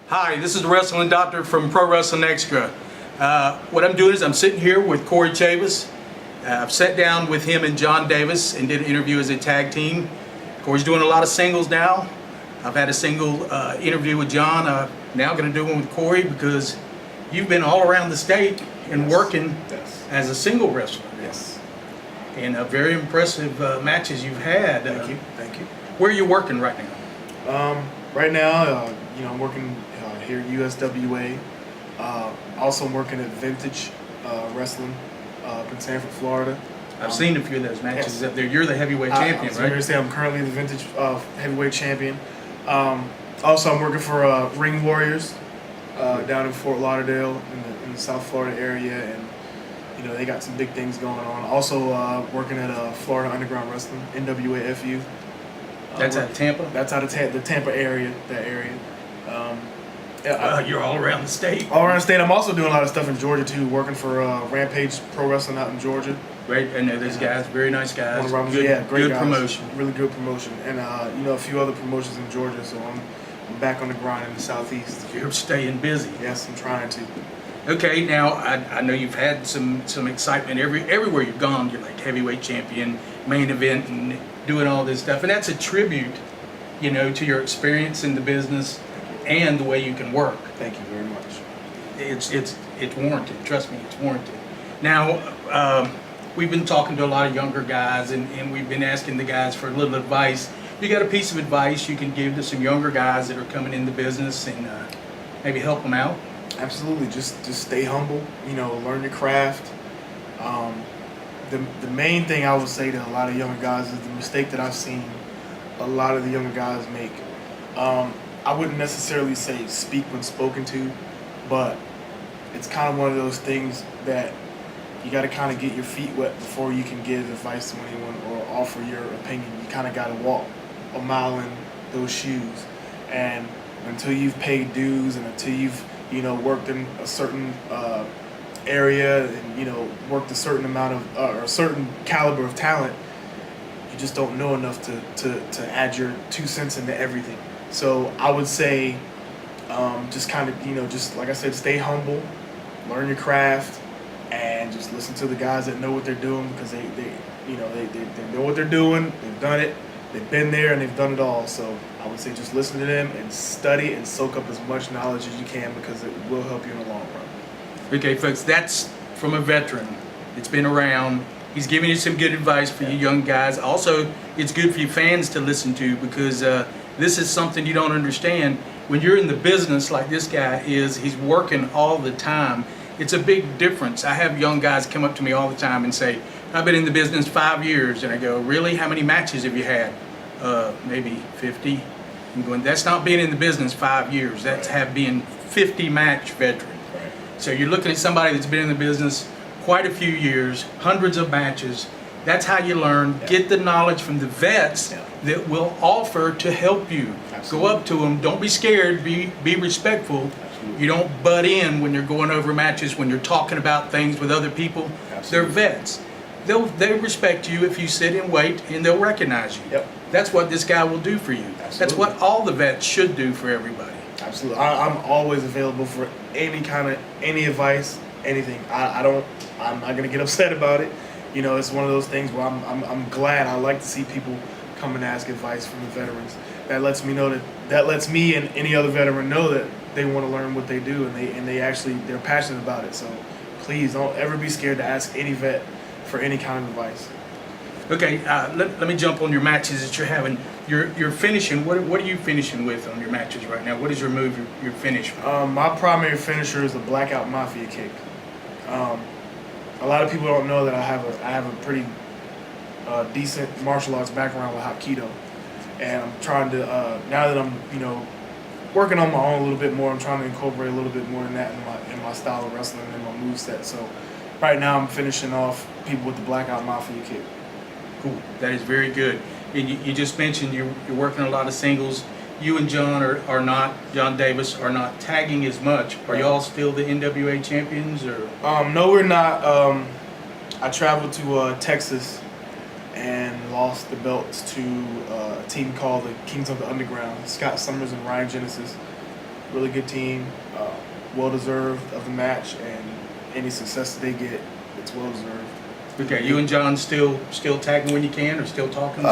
Hi, this is the Wrestling Doctor from Pro Wrestling Extra. What I'm doing is I'm sitting here with Kory Chavis. I've sat down with him and John Davis and did an interview as a tag team. Kory's doing a lot of singles now. I've had a single interview with John. I'm now going to do one with Kory because you've been all around the state and working as a single wrestler. Yes. And very impressive matches you've had. Thank you. Where are you working right now? Right now, I'm working here at USWA. Also, I'm working at Vintage Wrestling up in Sanford, Florida. I've seen a few of those matches up there. You're the heavyweight champion, right? I'm currently the Vintage heavyweight champion. Also, I'm working for Ring Warriors down in Fort Lauderdale in the South Florida area, and they got some big things going on. Also, working at Florida Underground Wrestling, NWAFU. That's out of Tampa? That's out of the Tampa area, that area. You're all around the state. All around the state. I'm also doing a lot of stuff in Georgia, too, working for Rampage Pro Wrestling out in Georgia. Great. I know those guys, very nice guys. Great good guys. Promotion. Really good promotion. And, a few other promotions in Georgia, so I'm back on the grind in the Southeast. You're staying busy. Yes, I'm trying to. Okay, now, I know you've had some excitement everywhere you've gone. You're like heavyweight champion, main event, and doing all this stuff. And that's a tribute, to your experience in the business and the way you can work. Thank you very much. It's warranted. Trust me, it's warranted. Now, we've been talking to a lot of younger guys, and we've been asking the guys for a little advice. You got a piece of advice you can give to some younger guys that are coming in the business and maybe help them out? Absolutely. Just stay humble. Learn your craft. The main thing I would say to a lot of younger guys is the mistake that I've seen a lot of the younger guys make. I wouldn't necessarily say speak when spoken to, but it's kind of one of those things that you got to kind of get your feet wet before you can give advice to anyone or offer your opinion. You kind of got to walk a mile in those shoes, and until you've paid dues and until you've worked in a certain area and worked a certain amount of or a certain caliber of talent, you just don't know enough to add your 2 cents into everything. So I would say just kind of just like I said, stay humble, learn your craft, and just listen to the guys that know what they're doing, because they know what they're doing. They've done it. They've been there and they've done it all. So I would say just listen to them and study and soak up as much knowledge as you can, because it will help you in the long run. Okay, folks, that's from a veteran. It's been around. He's giving you some good advice for you young guys. Also, it's good for you fans to listen to, because this is something you don't understand. When you're in the business like this guy is, he's working all the time. It's a big difference. I have young guys come up to me all the time and say, I've been in the business 5 years. And I go, really? How many matches have you had? Maybe 50. I'm going, that's not being in the business 5 years. That's being 50 match veteran. Right. So you're looking at somebody that's been in the business quite a few years, hundreds of matches. That's how you learn. Yeah. Get the knowledge from the vets that will offer to help you. Absolutely. Go up to them. Don't be scared. Be respectful. Absolutely. You don't butt in when you're going over matches, when you're talking about things with other people. Absolutely. They're vets. They'll respect you if you sit and wait, and they'll recognize you. Yep. That's what this guy will do for you. Absolutely. That's what all the vets should do for everybody. Absolutely. I'm always available for any advice, anything. I'm not gonna get upset about it. It's one of those things where I'm glad. I like to see people come and ask advice from the veterans. That lets me and any other veteran know that they want to learn what they do, and they're passionate about it. So please don't ever be scared to ask any vet for any kind of advice. Okay, let me jump on your matches that you're having. You're finishing. What are you finishing with on your matches right now? What is your move you're finished with? My primary finisher is the Blackout Mafia kick. A lot of people don't know that I have a pretty decent martial arts background with Hapkido, and I'm trying to now that I'm working on my own a little bit more, I'm trying to incorporate a little bit more in that in my style of wrestling and my moveset. So right now I'm finishing off people with the Blackout Mafia kick. Cool. That is very good. And you just mentioned you're working a lot of singles. You and John John Davis are not tagging as much. Are y'all still the NWA champions, or? No, we're not. I traveled to Texas and lost the belts to a team called the Kings of the Underground, Scott Summers and Ryan Genesis. really good team, well deserved of the match, and any success that they get, it's well deserved. Okay, you and John still tagging when you can, or still talking?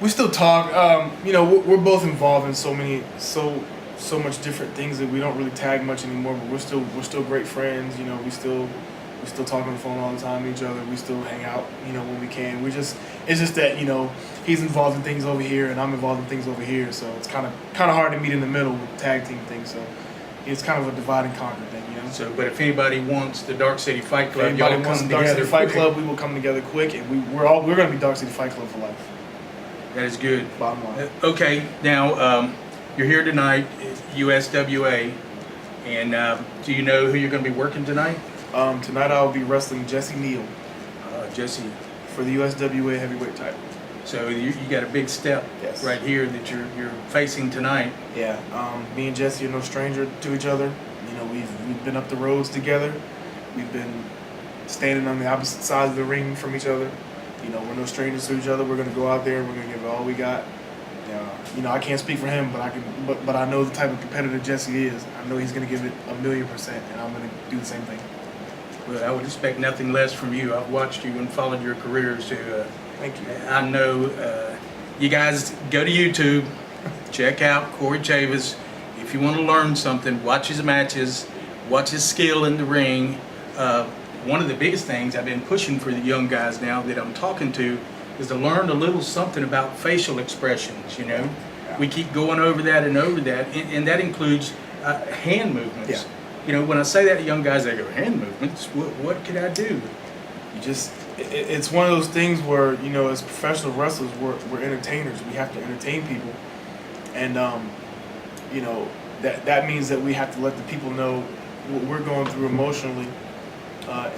We still talk. You know, we're both involved in so much different things that we don't really tag much anymore. But we're still great friends. You know, we still talk on the phone all the time to each other. We still hang out, you know, when we can. It's just that, you know, he's involved in things over here and I'm involved in things over here. So it's kind of hard to meet in the middle with the tag team thing. So it's kind of a divide and conquer thing, you know. So, but if anybody wants the Dark City Fight Club, If y'all anybody wants come the Dark City together Fight quick. Club, we will come together quick, and we're going to be Dark City Fight Club for life. That is good. Bottom line. Okay, now you're here tonight, USWA, and do you know who you're going to be working tonight? Tonight I'll be wrestling Jesse Neal Jesse. for the USWA heavyweight title. So you got a big step Yes. right here that you're facing tonight. Yeah, me and Jesse are no stranger to each other. You know, we've been up the roads together. We've been standing on the opposite sides of the ring from each other. You know, we're no strangers to each other. We're gonna go out there. We're gonna give it all we got. You know, I can't speak for him, but I know the type of competitor Jesse is. I know he's gonna give it 1,000,000%, and I'm gonna do the same thing. Well, I would expect nothing less from you. I've watched you and followed your careers. Thank you. I know you guys go to YouTube, check out Kory Chavis. If you want to learn something, watch his matches, watch his skill in the ring. One of the biggest things I've been pushing for the young guys now that I'm talking to is to learn a little something about facial expressions, you know. Yeah. We keep going over that, and that includes hand movements. Yeah. You know, when I say that to young guys, they go, hand movements? What could I do? It's one of those things where, you know, as professional wrestlers, we're entertainers. We have to entertain people, and you know, that means that we have to let the people know what we're going through emotionally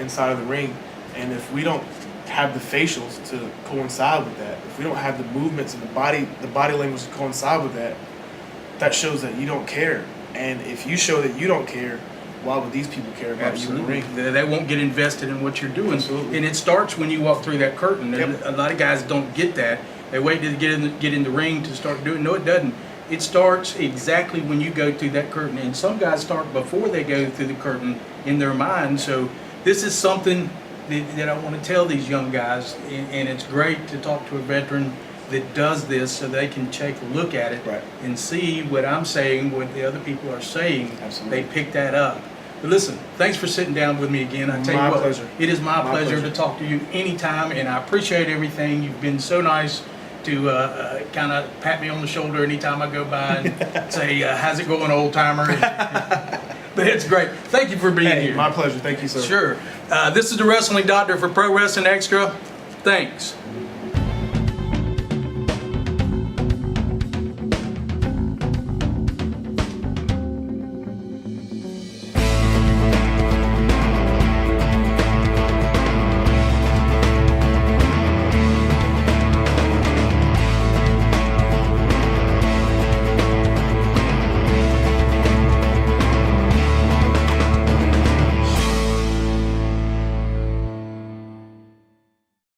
inside of the ring. And if we don't have the facials to coincide with that, if we don't have the movements and the body language to coincide with that, that shows that you don't care. And if you show that you don't care, why would these people care about you in the ring? They won't get invested in what you're doing. Absolutely. And it starts when you walk through that curtain. Yep. And a lot of guys don't get that. They wait to get in the ring to start doing it. No, it doesn't. It starts exactly when you go through that curtain. And some guys start before they go through the curtain in their mind. So this is something that I want to tell these young guys. And it's great to talk to a veteran that does this so they can take a look at it Right. and see what I'm saying, what the other people are saying. Absolutely. They pick that up. But listen, thanks for sitting down with me again. I tell My you what, pleasure. it is my pleasure pleasure. to talk to you anytime, and I appreciate everything. You've been so nice to kind of pat me on the shoulder anytime I go by and say, how's it going, old timer? But it's great. Thank you for being here. My pleasure. Thank you, sir. Sure. This is the Wrestling Doctor for Pro Wrestling Extra. Thanks.